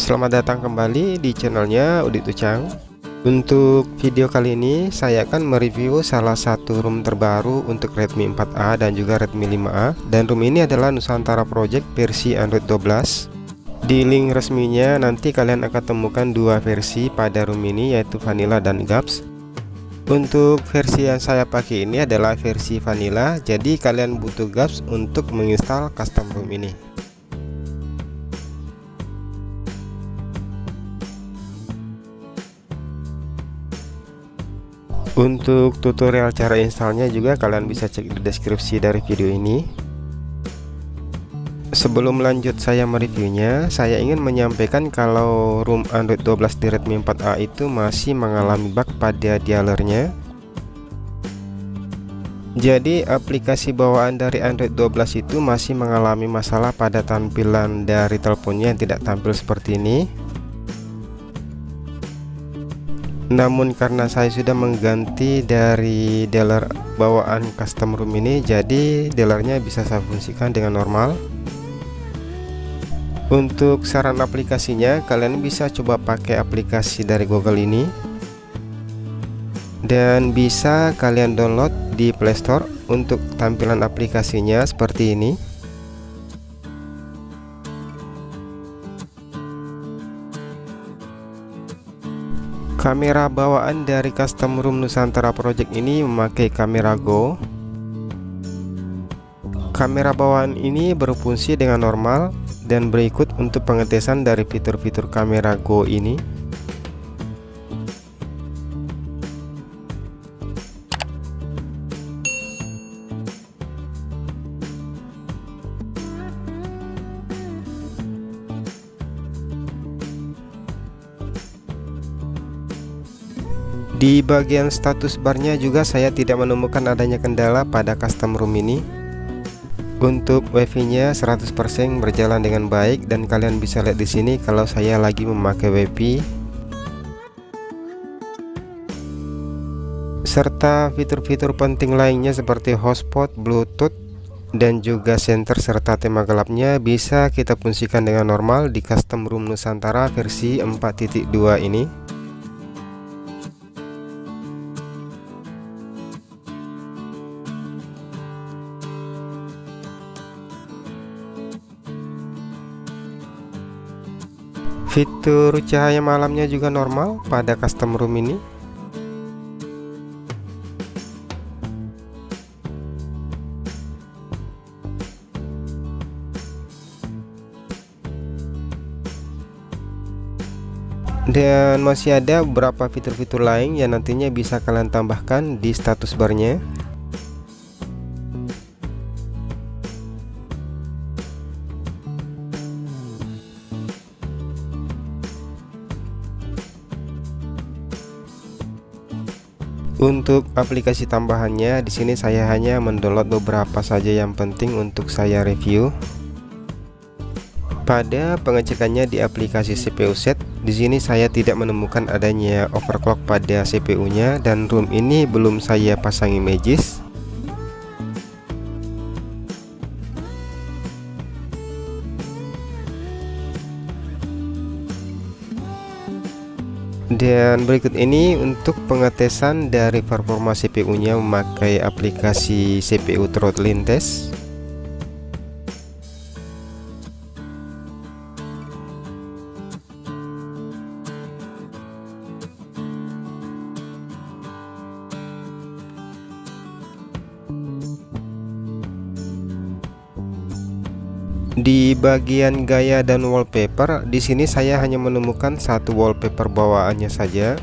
Selamat datang kembali di channelnya Udik Tucang. Untuk video kali ini saya akan mereview salah satu ROM terbaru untuk Redmi 4A dan juga Redmi 5A. Dan ROM ini adalah Nusantara Project versi Android 12. Di link resminya nanti kalian akan temukan dua versi pada ROM ini, yaitu Vanilla dan Gaps. Untuk versi yang saya pakai ini adalah versi Vanilla, jadi kalian butuh Gaps untuk menginstal custom ROM ini. Untuk tutorial cara installnya juga kalian bisa cek di deskripsi dari video ini. Sebelum lanjut saya mereviewnya, saya ingin menyampaikan kalau ROM Android 12 di Redmi 4A itu masih mengalami bug pada dialernya. Jadi aplikasi bawaan dari Android 12 itu masih mengalami masalah pada tampilan dari teleponnya yang tidak tampil seperti ini. Namun karena saya sudah mengganti dari dialer bawaan custom ROM ini, jadi dialernya bisa saya fungsikan dengan normal. Untuk saran aplikasinya, kalian bisa coba pakai aplikasi dari Google ini, dan bisa kalian download di Play Store. Untuk tampilan aplikasinya seperti ini. Kamera bawaan dari custom ROM Nusantara Project ini memakai kamera Go. Kamera bawaan ini berfungsi dengan normal dan berikut untuk pengetesan dari fitur-fitur kamera Go ini. Di bagian status barnya juga saya tidak menemukan adanya kendala pada custom ROM ini. Untuk WiFi-nya 100% berjalan dengan baik, dan kalian bisa lihat di sini kalau saya lagi memakai WiFi. Serta fitur-fitur penting lainnya seperti hotspot, Bluetooth, dan juga senter serta tema gelapnya bisa kita fungsikan dengan normal di custom ROM Nusantara versi 4.2 ini. Fitur cahaya malamnya juga normal pada custom ROM ini. Dan masih ada beberapa fitur-fitur lain yang nantinya bisa kalian tambahkan di status barnya. Untuk aplikasi tambahannya, di sini saya hanya mendownload beberapa saja yang penting untuk saya review. Pada pengecekannya di aplikasi CPU set, di sini saya tidak menemukan adanya overclock pada CPU-nya, dan ROM ini belum saya pasang images. Dan berikut ini untuk pengetesan dari performa CPU-nya memakai aplikasi CPU throttling test. Di bagian gaya dan wallpaper, di sini saya hanya menemukan satu wallpaper bawaannya saja.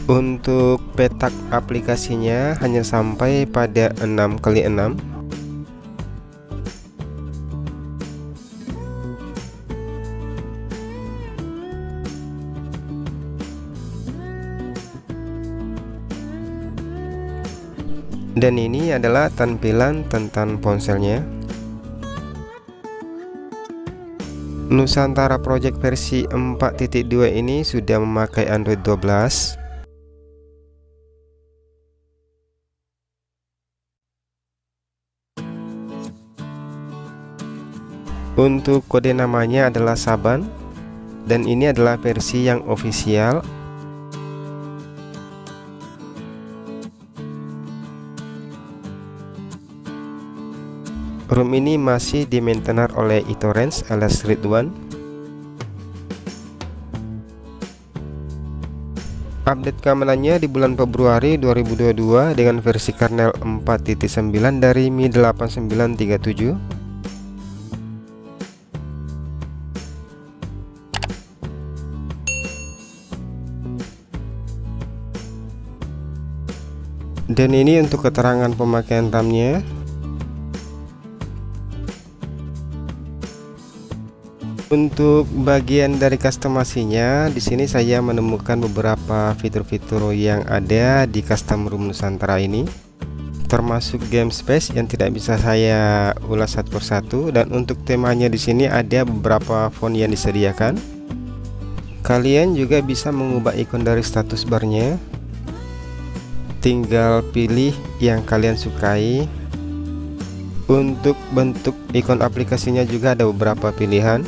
Untuk petak aplikasinya hanya sampai pada 6x6. Dan ini adalah tampilan tentang ponselnya. Nusantara Project versi 4.2 ini sudah memakai Android 12. Untuk kode namanya adalah Saban, dan ini adalah versi yang official. ROM ini masih dimaintenar oleh eTorrents alias Ridwan. Update keamanannya di bulan Februari 2022 dengan versi kernel 4.9 dari Mi 8937. Dan ini untuk keterangan pemakaian RAM-nya. Untuk bagian dari customasinya, di sini saya menemukan beberapa fitur-fitur yang ada di custom ROM Nusantara ini, termasuk game space yang tidak bisa saya ulas satu persatu. Dan untuk temanya di sini ada beberapa font yang disediakan. Kalian juga bisa mengubah ikon dari status barnya. Tinggal pilih yang kalian sukai. Untuk bentuk ikon aplikasinya juga ada beberapa pilihan.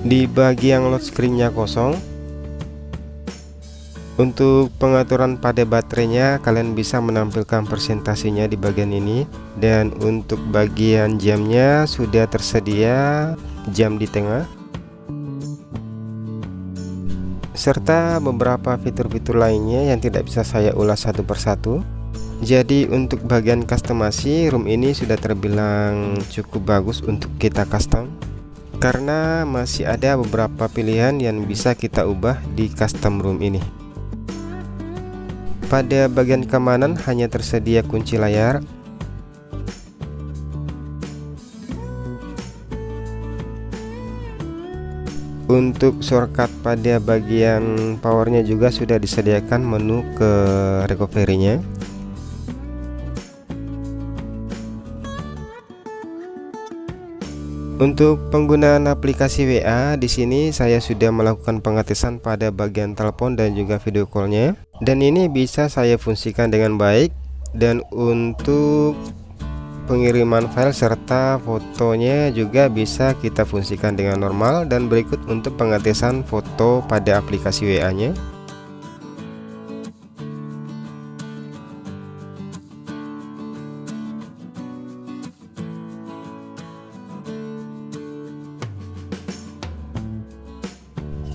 Di bagian load screen-nya kosong. Untuk pengaturan pada baterainya, kalian bisa menampilkan presentasinya di bagian ini. Dan untuk bagian jamnya sudah tersedia jam di tengah, serta beberapa fitur-fitur lainnya yang tidak bisa saya ulas satu persatu. Jadi untuk bagian customasi, ROM ini sudah terbilang cukup bagus untuk kita custom, karena masih ada beberapa pilihan yang bisa kita ubah di custom ROM ini. Pada bagian keamanan hanya tersedia kunci layar. Untuk shortcut pada bagian powernya juga sudah disediakan menu ke recovery-nya. Untuk penggunaan aplikasi WA, di sini saya sudah melakukan pengetesan pada bagian telepon dan juga video call-nya, dan ini bisa saya fungsikan dengan baik. Dan untuk pengiriman file serta fotonya juga bisa kita fungsikan dengan normal. Dan berikut untuk pengetesan foto pada aplikasi WA-nya.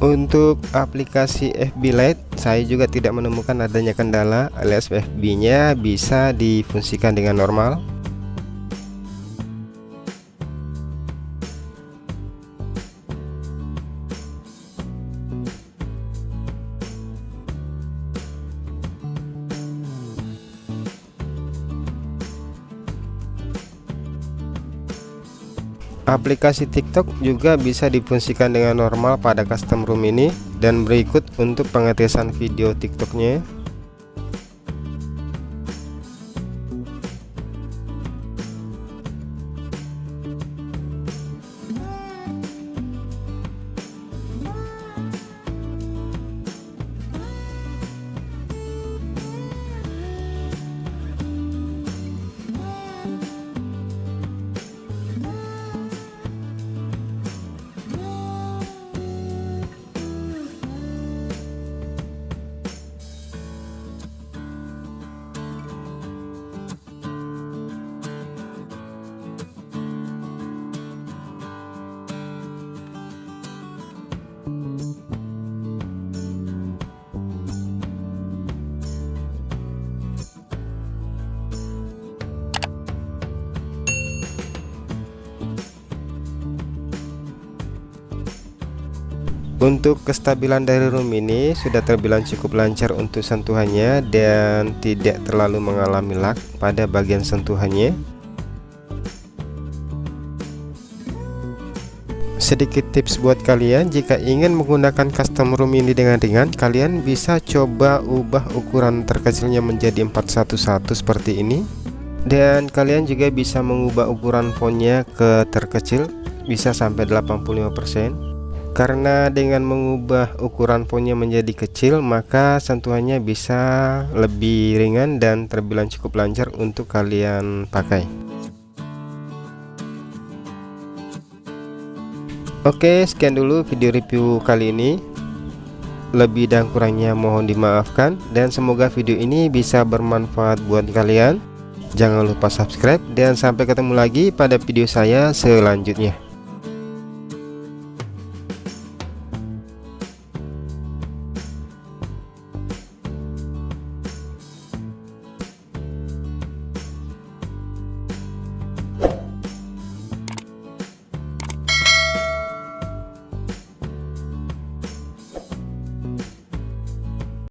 Untuk aplikasi FB Lite, saya juga tidak menemukan adanya kendala, alias FB-nya bisa difungsikan dengan normal. Aplikasi TikTok juga bisa difungsikan dengan normal pada custom ROM ini. Dan berikut untuk pengetesan video TikToknya. Untuk kestabilan dari ROM ini sudah terbilang cukup lancar untuk sentuhannya dan tidak terlalu mengalami lag pada bagian sentuhannya. Sedikit tips buat kalian, jika ingin menggunakan custom ROM ini dengan ringan, kalian bisa coba ubah ukuran terkecilnya menjadi 411 seperti ini. Dan kalian juga bisa mengubah ukuran fontnya ke terkecil, bisa sampai 85%. Karena dengan mengubah ukuran fontnya menjadi kecil, maka sentuhannya bisa lebih ringan dan terbilang cukup lancar untuk kalian pakai. Oke, sekian dulu video review kali ini. Lebih dan kurangnya mohon dimaafkan, dan semoga video ini bisa bermanfaat buat kalian. Jangan lupa subscribe dan sampai ketemu lagi pada video saya selanjutnya.